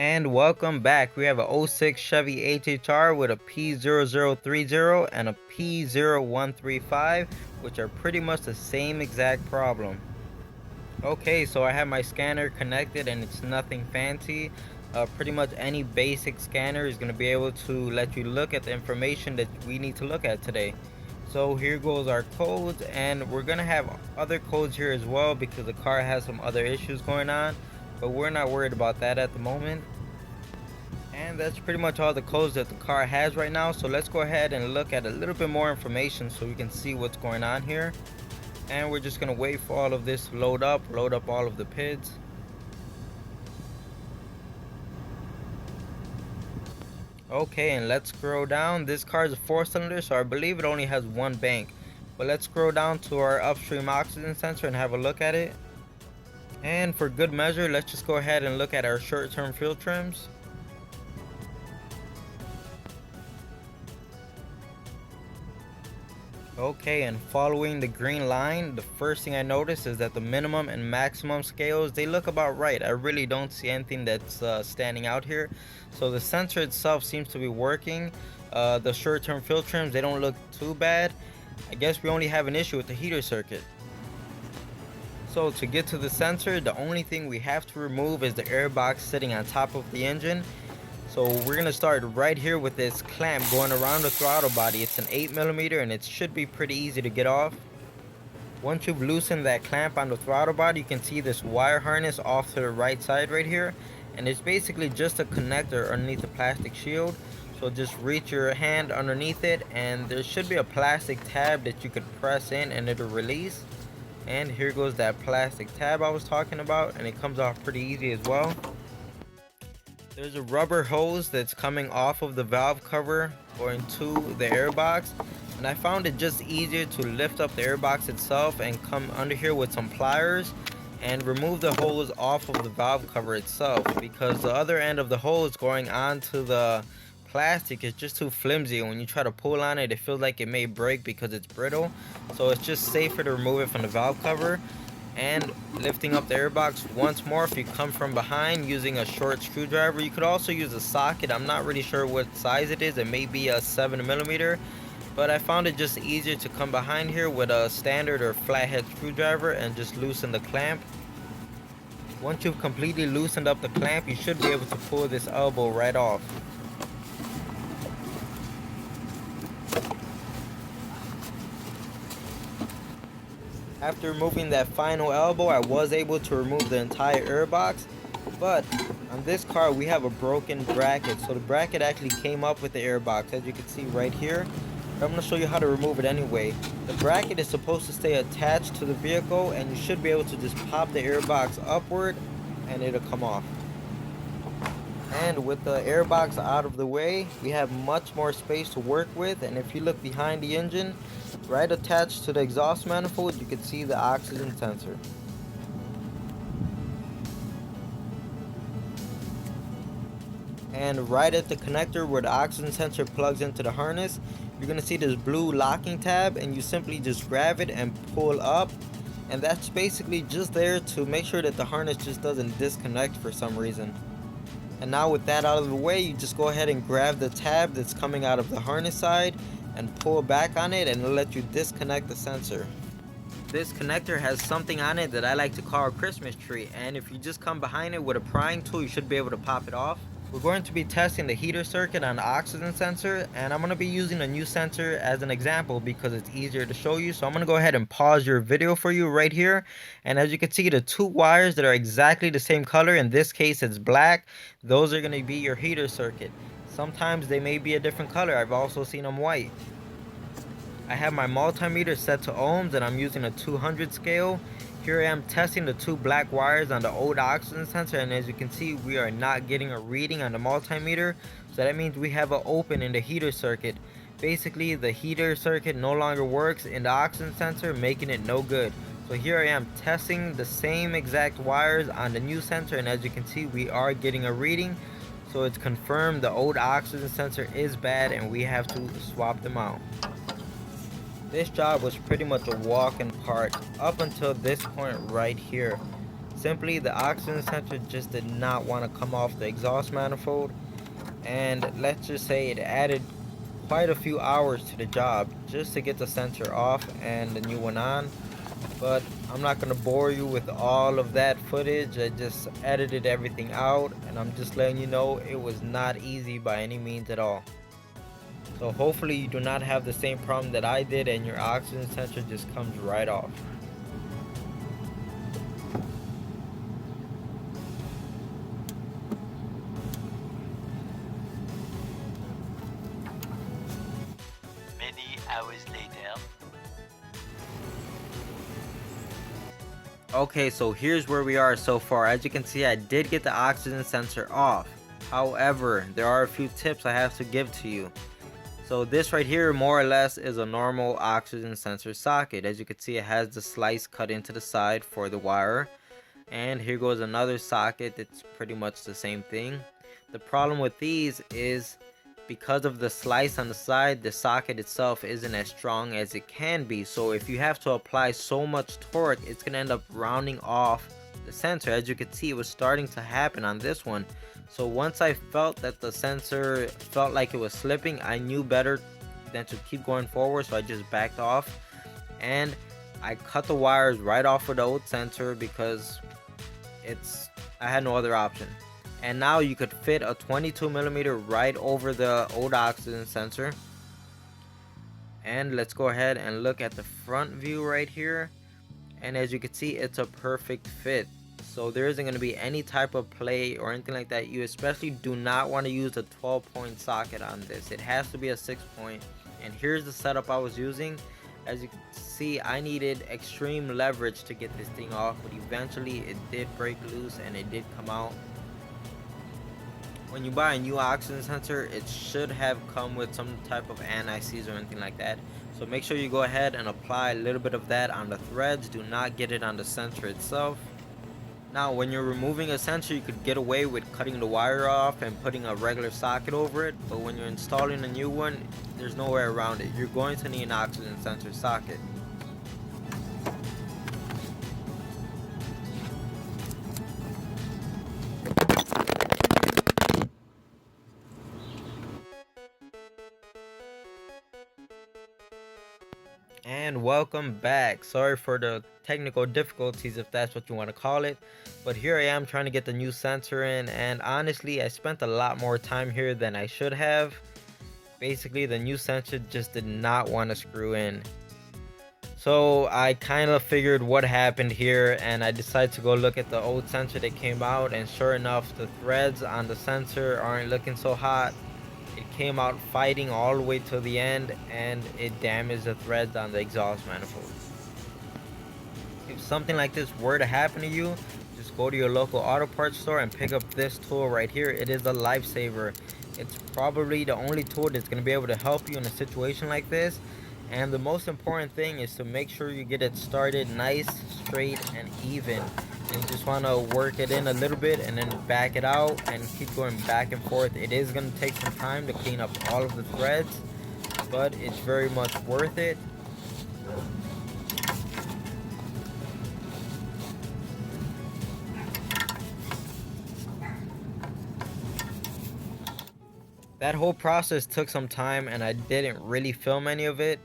And welcome back. We have a '06 Chevy HHR with a P0030 and a P0135, which are pretty much the same exact problem. Okay, so I have my scanner connected and it's nothing fancy. Pretty much any basic scanner is going to be able to let you look at the information that we need to look at today. So here goes our codes, and we're going to have other codes here as well because the car has some other issues going on, but we're not worried about that at the moment. And that's pretty much all the codes that the car has right now. So let's go ahead and look at a little bit more information so we can see what's going on here. And we're just going to wait for all of this to load up all of the PIDs. Okay, and let's scroll down. This car is a 4-cylinder, so I believe it only has one bank. But let's scroll down to our upstream oxygen sensor and have a look at it. And for good measure, let's just go ahead and look at our short-term fuel trims. Okay, and following the green line, the first thing I noticed is that the minimum and maximum scales, they look about right. I really don't see anything that's standing out here. So the sensor itself seems to be working. The short-term fuel trims, they don't look too bad. I guess we only have an issue with the heater circuit. So to get to the sensor, the only thing we have to remove is the airbox sitting on top of the engine. So we're going to start right here with this clamp going around the throttle body. It's an 8mm and it should be pretty easy to get off. Once you've loosened that clamp on the throttle body, you can see this wire harness off to the right side right here. And it's basically just a connector underneath the plastic shield. So just reach your hand underneath it and there should be a plastic tab that you could press in and it'll release. And here goes that plastic tab I was talking about, and it comes off pretty easy as well. There's a rubber hose that's coming off of the valve cover going to the airbox, and I found it just easier to lift up the airbox itself and come under here with some pliers and remove the hose off of the valve cover itself, because the other end of the hose going onto the plastic is just too flimsy. When you try to pull on it, it feels like it may break because it's brittle. So it's just safer to remove it from the valve cover. And lifting up the airbox once more, if you come from behind using a short screwdriver, you could also use a socket. I'm not really sure what size it is. It may be a 7mm, but I found it just easier to come behind here with a standard or flathead screwdriver and just loosen the clamp. Once you've completely loosened up the clamp, you should be able to pull this elbow right off. After removing that final elbow, I was able to remove the entire airbox, but on this car we have a broken bracket. So the bracket actually came up with the airbox, as you can see right here. I'm going to show you how to remove it anyway. The bracket is supposed to stay attached to the vehicle, and you should be able to just pop the airbox upward and it'll come off. And with the airbox out of the way, we have much more space to work with. And if you look behind the engine, right attached to the exhaust manifold, you can see the oxygen sensor. And right at the connector where the oxygen sensor plugs into the harness, you're going to see this blue locking tab, and you simply just grab it and pull up. And that's basically just there to make sure that the harness just doesn't disconnect for some reason. And now with that out of the way, you just go ahead and grab the tab that's coming out of the harness side and pull back on it, and it'll let you disconnect the sensor. This connector has something on it that I like to call a Christmas tree, and if you just come behind it with a prying tool, you should be able to pop it off. We're going to be testing the heater circuit on the oxygen sensor, and I'm going to be using a new sensor as an example because it's easier to show you. So I'm going to go ahead and pause your video for you right here. And as you can see, the two wires that are exactly the same color, in this case it's black, those are going to be your heater circuit. Sometimes they may be a different color. I've also seen them white. I have my multimeter set to ohms and I'm using a 200 scale. Here I am testing the two black wires on the old oxygen sensor, and as you can see, we are not getting a reading on the multimeter. So that means we have an open in the heater circuit. Basically, the heater circuit no longer works in the oxygen sensor, making it no good. So here I am testing the same exact wires on the new sensor, and as you can see, we are getting a reading. So it's confirmed the old oxygen sensor is bad and we have to swap them out. This job was pretty much a walk in the park up until this point right here. Simply, the oxygen sensor just did not want to come off the exhaust manifold, and let's just say it added quite a few hours to the job just to get the sensor off and the new one on. But I'm not going to bore you with all of that footage. I just edited everything out, and I'm just letting you know it was not easy by any means at all. So hopefully you do not have the same problem that I did and your oxygen sensor just comes right off. Many hours later. Okay, so here's where we are so far. As you can see, I did get the oxygen sensor off. However, there are a few tips I have to give to you. So this right here more or less is a normal oxygen sensor socket. As you can see, it has the slice cut into the side for the wire. And here goes another socket that's pretty much the same thing. The problem with these is because of the slice on the side, the socket itself isn't as strong as it can be. So if you have to apply so much torque, it's going to end up rounding off the sensor. As you can see, it was starting to happen on this one. So once I felt that the sensor felt like it was slipping, I knew better than to keep going forward. So I just backed off and I cut the wires right off of the old sensor because I had no other option. And now you could fit a 22mm right over the old oxygen sensor. And let's go ahead and look at the front view right here. And as you can see, it's a perfect fit. So there isn't going to be any type of play or anything like that. You especially do not want to use a 12-point socket on this. It has to be a 6-point. And here's the setup I was using. As you can see, I needed extreme leverage to get this thing off, but eventually it did break loose and it did come out. When you buy a new oxygen sensor, it should have come with some type of anti-seize or anything like that. So make sure you go ahead and apply a little bit of that on the threads. Do not get it on the sensor itself. Now, when you're removing a sensor, you could get away with cutting the wire off and putting a regular socket over it. But when you're installing a new one, there's no way around it. You're going to need an oxygen sensor socket. And welcome back. Sorry for the technical difficulties, if that's what you want to call it, but here I am trying to get the new sensor in, and honestly I spent a lot more time here than I should have. Basically, the new sensor just did not want to screw in. So I kind of figured what happened here, and I decided to go look at the old sensor that came out, and sure enough, the threads on the sensor aren't looking so hot. It came out fighting all the way to the end, and it damaged the threads on the exhaust manifold. If something like this were to happen to you, just go to your local auto parts store and pick up this tool right here. It is a lifesaver. It's probably the only tool that's going to be able to help you in a situation like this. And the most important thing is to make sure you get it started nice, straight, and even. And you just want to work it in a little bit and then back it out and keep going back and forth. It is going to take some time to clean up all of the threads, but it's very much worth it. That whole process took some time and I didn't really film any of it.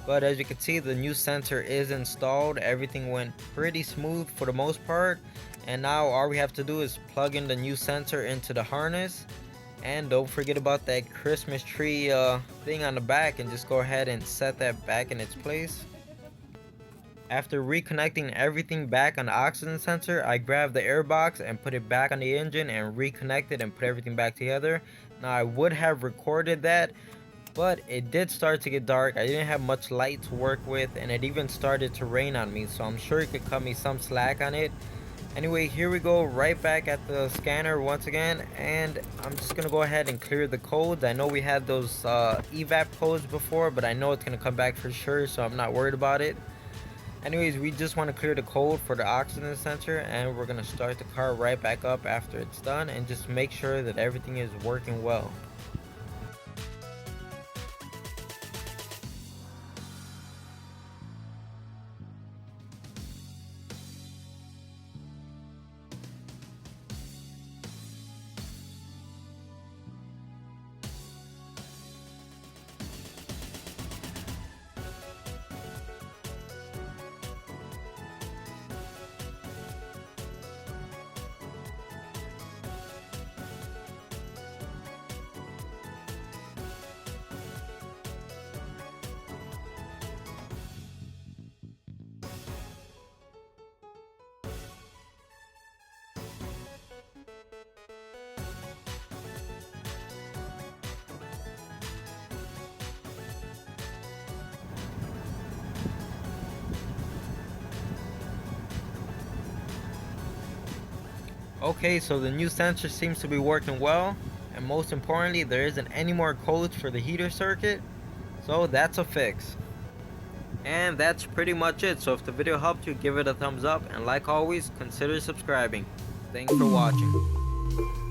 But as you can see, the new sensor is installed. Everything went pretty smooth for the most part. And now all we have to do is plug in the new sensor into the harness. And don't forget about that Christmas tree thing on the back, and just go ahead and set that back in its place. After reconnecting everything back on the oxygen sensor, I grabbed the airbox and put it back on the engine and reconnected and put everything back together. Now I would have recorded that, but it did start to get dark. I didn't have much light to work with, and it even started to rain on me, so I'm sure you could cut me some slack on it. Anyway, here we go, right back at the scanner once again, and I'm just gonna go ahead and clear the codes. I know we had those evap codes before, but I know it's gonna come back for sure, so I'm not worried about it. Anyways, we just want to clear the code for the oxygen sensor, and we're gonna start the car right back up after it's done and just make sure that everything is working well. Okay, so the new sensor seems to be working well, and most importantly, there isn't any more codes for the heater circuit, so that's a fix. And that's pretty much it. So if the video helped you, give it a thumbs up, and like always, consider subscribing. Thanks for watching.